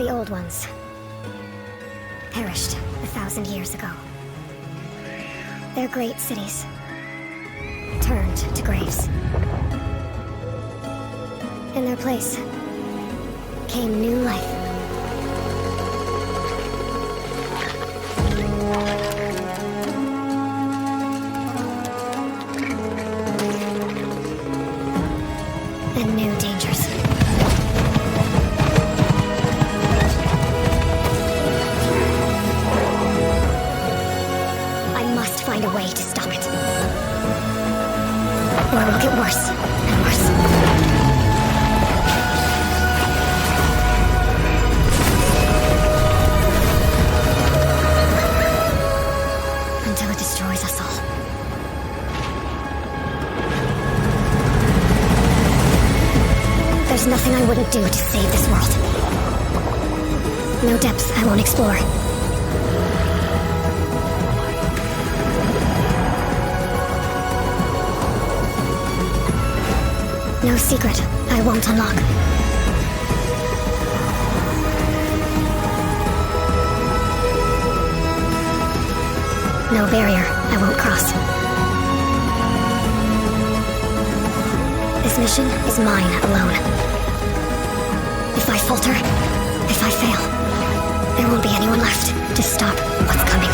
The old ones perished 1,000 years ago. Their great cities turned to graves. In their place came new life. And new dangers. I must find a way to stop it. Or it will get worse and worse. Until it destroys us all. There's nothing I wouldn't do to save this world. No depths I won't explore. No secret I won't unlock. No barrier I won't cross. This mission is mine alone. If I falter, if I fail, there won't be anyone left to stop what's coming.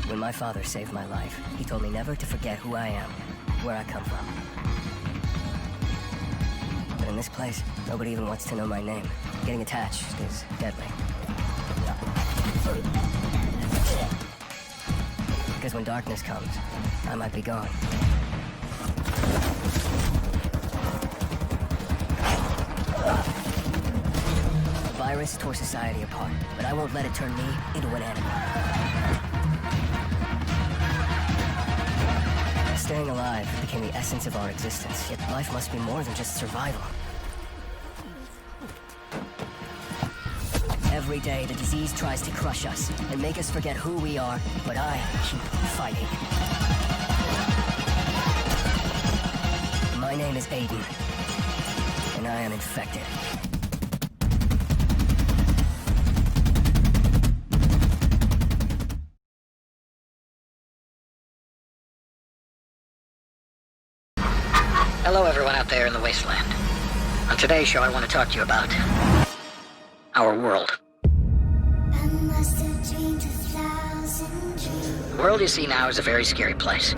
When my father saved my life, he told me never to forget who I am, where I come from. But in this place, nobody even wants to know my name. Getting attached is deadly. Because when darkness comes, I might be gone. The virus tore society apart, but I won't let it turn me into an enemy. Staying alive became the essence of our existence, yet life must be more than just survival. Every day, the disease tries to crush us and make us forget who we are, but I keep fighting. My name is Aiden, and I am infected. Hello everyone out there in the wasteland. On today's show I want to talk to you about our world. The world you see now is a very scary place.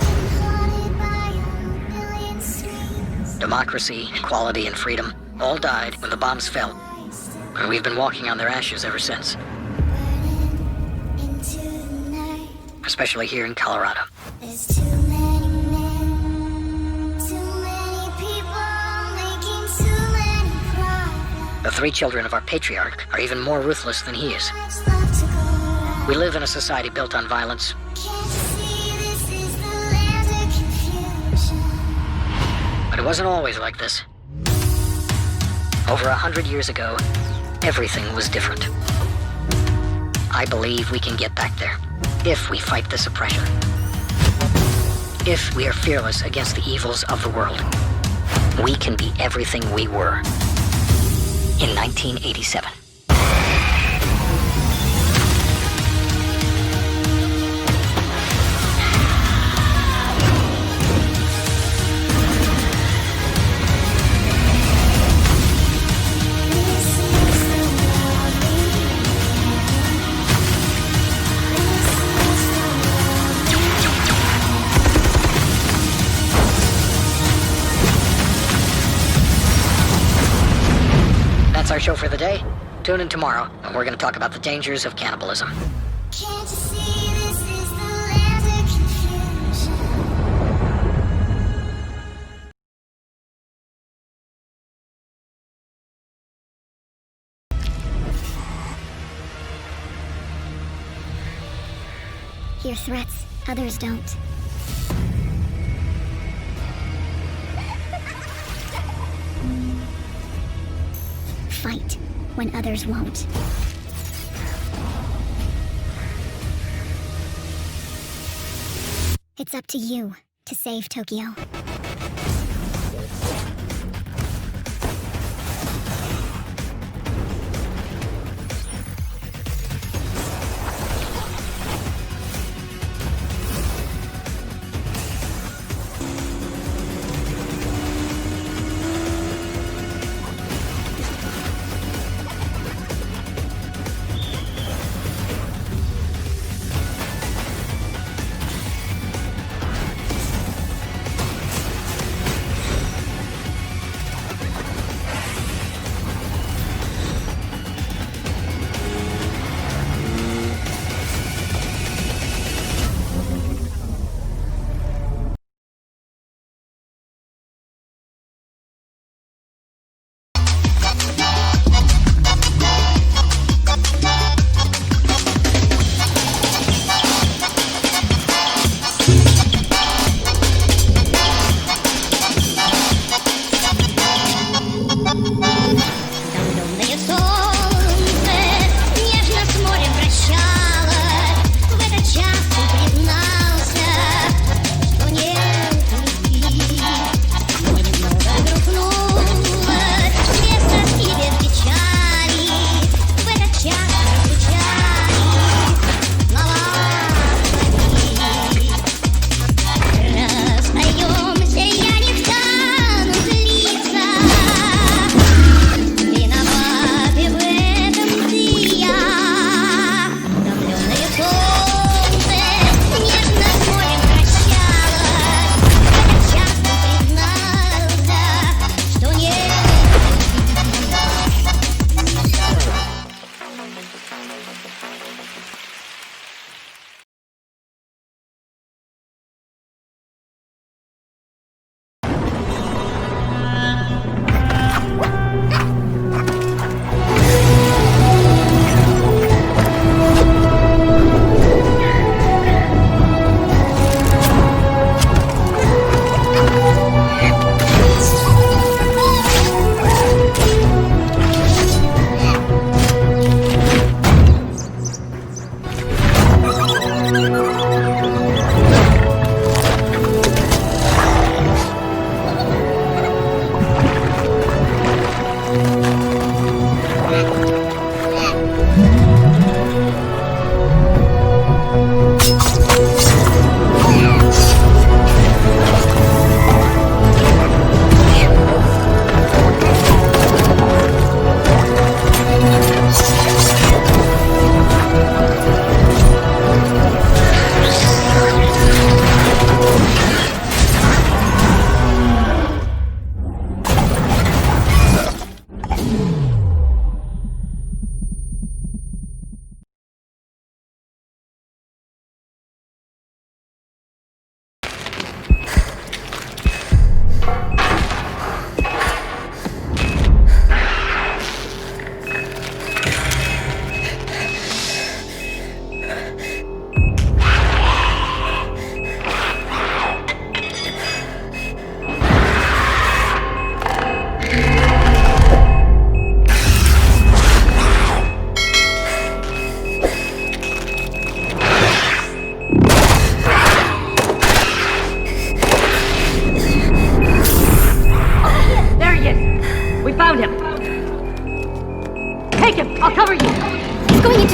Democracy, equality, and freedom all died when the bombs fell. And we've been walking on their ashes ever since. Especially here in Colorado. The three children of our patriarch are even more ruthless than he is. We live in a society built on violence. But it wasn't always like this. Over 100 years ago, everything was different. I believe we can get back there, if we fight this oppression. If we are fearless against the evils of the world, we can be everything we were in 1987. That's our show for the day. Tune in tomorrow, and we're going to talk about the dangers of cannibalism. Can't you see this is the land of confusion? Hear threats, others don't. Fight when others won't. It's up to you to save Tokyo.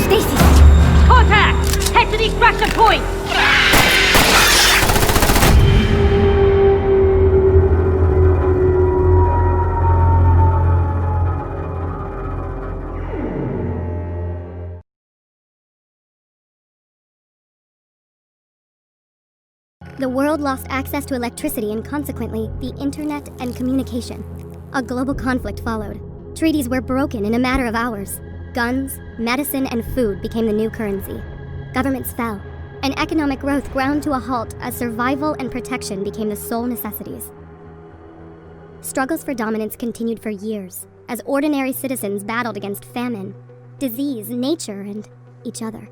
Stasis! Contact! Head to the extraction point! The world lost access to electricity and consequently, the internet and communication. A global conflict followed. Treaties were broken in a matter of hours. Guns, medicine, and food became the new currency. Governments fell, and economic growth ground to a halt as survival and protection became the sole necessities. Struggles for dominance continued for years, as ordinary citizens battled against famine, disease, nature, and each other.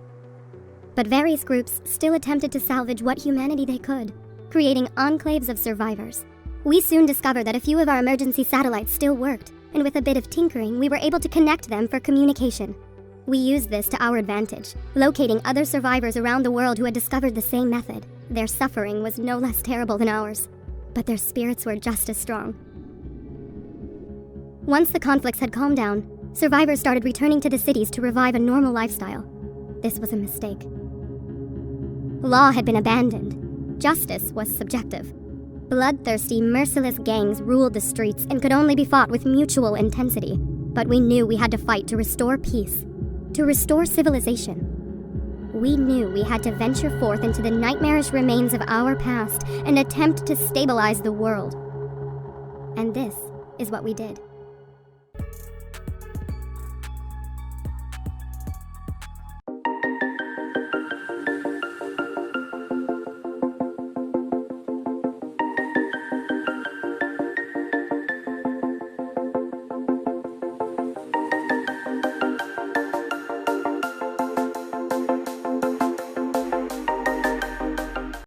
But various groups still attempted to salvage what humanity they could, creating enclaves of survivors. We soon discovered that a few of our emergency satellites still worked, and with a bit of tinkering, we were able to connect them for communication. We used this to our advantage, locating other survivors around the world who had discovered the same method. Their suffering was no less terrible than ours, but their spirits were just as strong. Once the conflicts had calmed down, survivors started returning to the cities to revive a normal lifestyle. This was a mistake. Law had been abandoned. Justice was subjective. Bloodthirsty, merciless gangs ruled the streets and could only be fought with mutual intensity. But we knew we had to fight to restore peace, to restore civilization. We knew we had to venture forth into the nightmarish remains of our past and attempt to stabilize the world. And this is what we did.